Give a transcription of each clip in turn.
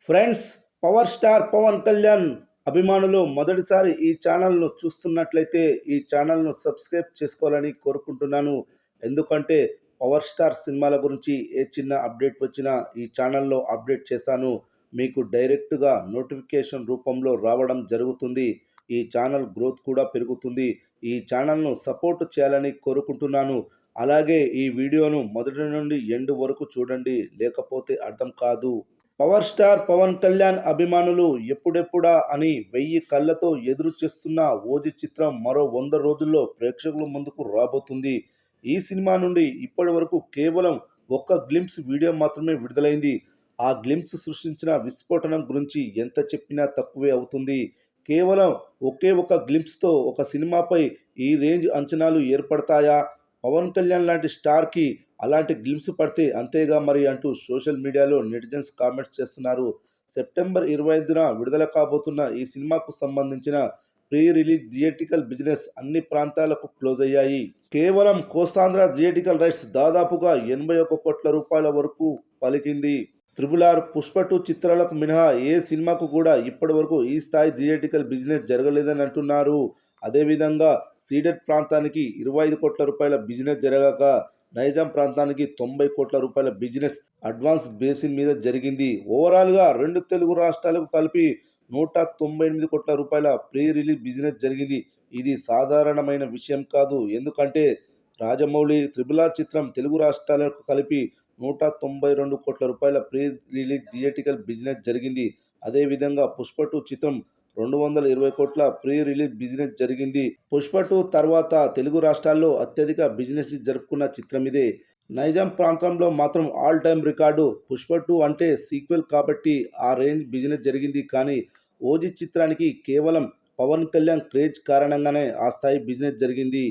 Friends, power star Pavan Kalyan అభిమానులు మొదటిసారి ఈ ఛానల్ను చూస్తున్నట్లయితే ఈ ఛానల్ను సబ్స్క్రైబ్ చేసుకోవాలని కోరుకుంటున్నాను. ఎందుకంటే పవర్ స్టార్ సినిమాల గురించి ఏ చిన్న అప్డేట్ వచ్చినా ఈ ఛానల్లో అప్డేట్ చేశాను. మీకు డైరెక్ట్గా నోటిఫికేషన్ రూపంలో రావడం జరుగుతుంది. ఈ ఛానల్ గ్రోత్ కూడా పెరుగుతుంది. ఈ ఛానల్ను సపోర్ట్ చేయాలని కోరుకుంటున్నాను. అలాగే ఈ వీడియోను మొదటి నుండి ఎండ్ వరకు చూడండి, లేకపోతే అర్థం కాదు. పవర్ స్టార్ పవన్ కళ్యాణ్ అభిమానులు ఎప్పుడెప్పుడా అని 1000 కళ్ళతో ఎదురు చూస్తున్న ఓజీ చిత్రం మరో 100 రోజుల్లో ప్రేక్షకుల ముందుకు రాబోతుంది. ఈ సినిమా నుండి ఇప్పటి వరకు కేవలం ఒక్క గ్లింప్స్ వీడియో మాత్రమే విడుదలైంది. ఆ గ్లింప్స్ సృష్టించిన విస్ఫోటనం గురించి ఎంత చెప్పినా తక్కువే అవుతుంది. కేవలం ఒకే ఒక గ్లింప్స్తో ఒక సినిమాపై ఈ రేంజ్ అంచనాలు ఏర్పడతాయా? పవన్ కళ్యాణ్ లాంటి స్టార్కి అలాంటి గ్లిమ్స్ పడితే అంతేగా మరి అంటూ సోషల్ మీడియాలో నెటిజన్స్ కామెంట్స్ చేస్తున్నారు. సెప్టెంబర్ 25న విడుదల కాబోతున్న ఈ సినిమాకు సంబంధించిన ప్రీ రిలీజ్ థియేట్రికల్ బిజినెస్ అన్ని ప్రాంతాలకు క్లోజ్ అయ్యాయి. కేవలం కోస్తాంధ్ర థియేట్రికల్ రైట్స్ దాదాపుగా 81 కోట్ల రూపాయల వరకు పలికింది. RRR, పుష్ప 2 చిత్రాలకు మినహా ఏ సినిమాకు కూడా ఇప్పటి వరకు ఈ స్థాయి థియేట్రికల్ బిజినెస్ జరగలేదని అంటున్నారు. అదేవిధంగా సీడెడ్ ప్రాంతానికి 25 కోట్ల రూపాయల బిజినెస్ జరగక నైజాం ప్రాంతానికి 90 కోట్ల రూపాయల బిజినెస్ అడ్వాన్స్ బేసిన్ మీద జరిగింది. ఓవరాల్గా 2 తెలుగు రాష్ట్రాలకు కలిపి 198 కోట్ల రూపాయల ప్రీ రిలీజ్ బిజినెస్ జరిగింది. ఇది సాధారణమైన విషయం కాదు. ఎందుకంటే రాజమౌళి RRR చిత్రం తెలుగు రాష్ట్రాలకు కలిపి 192 కోట్ల రూపాయల ప్రీ రిలీజ్ థియేట్రికల్ బిజినెస్ జరిగింది. అదేవిధంగా పుష్ప 2 చిత్రం 220 కోట్ల ప్రీ రిలీజ్ బిజినెస్ జరిగింది. పుష్ప 2 తర్వాత తెలుగు రాష్ట్రాల్లో అత్యధిక బిజినెస్ జరుపుకున్న చిత్రం ఇదే. నైజాం ప్రాంతంలో మాత్రం ఆల్ టైమ్ రికార్డు. పుష్ప 2 అంటే సీక్వెల్ కాబట్టి ఆ రేంజ్ బిజినెస్ జరిగింది. కానీ ఓజీ చిత్రానికి కేవలం పవన్ కళ్యాణ్ క్రేజ్ కారణంగానే ఆ స్థాయి బిజినెస్ జరిగింది.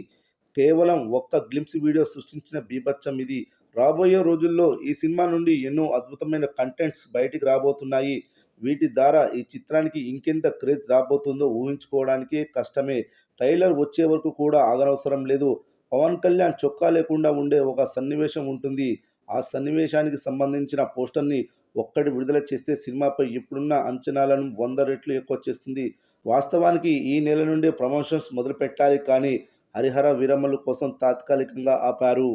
కేవలం ఒక్క గ్లింప్స్ వీడియో సృష్టించిన బీభత్సం ఇది. రాబోయే రోజుల్లో ఈ సినిమా నుండి ఎన్నో అద్భుతమైన కంటెంట్స్ బయటికి రాబోతున్నాయి. వీటి ద్వారా ఈ చిత్రానికి ఇంకెంత క్రేజ్ రాబోతుందో ఊహించుకోవడానికే కష్టమే. ట్రైలర్ వచ్చే వరకు కూడా ఆగనవసరం లేదు. పవన్ కళ్యాణ్ చొక్కా లేకుండా ఉండే ఒక సన్నివేశం ఉంటుంది. ఆ సన్నివేశానికి సంబంధించిన పోస్టర్ని ఒక్కటి విడుదల చేస్తే సినిమాపై ఇప్పుడున్న అంచనాలను 100 రెట్లు ఎక్కువ చేస్తుంది. వాస్తవానికి ఈ నెల నుండే ప్రమోషన్స్ మొదలు పెట్టాలి. కానీ హరిహర వీరమల్లు కోసం తాత్కాలికంగా ఆపారు.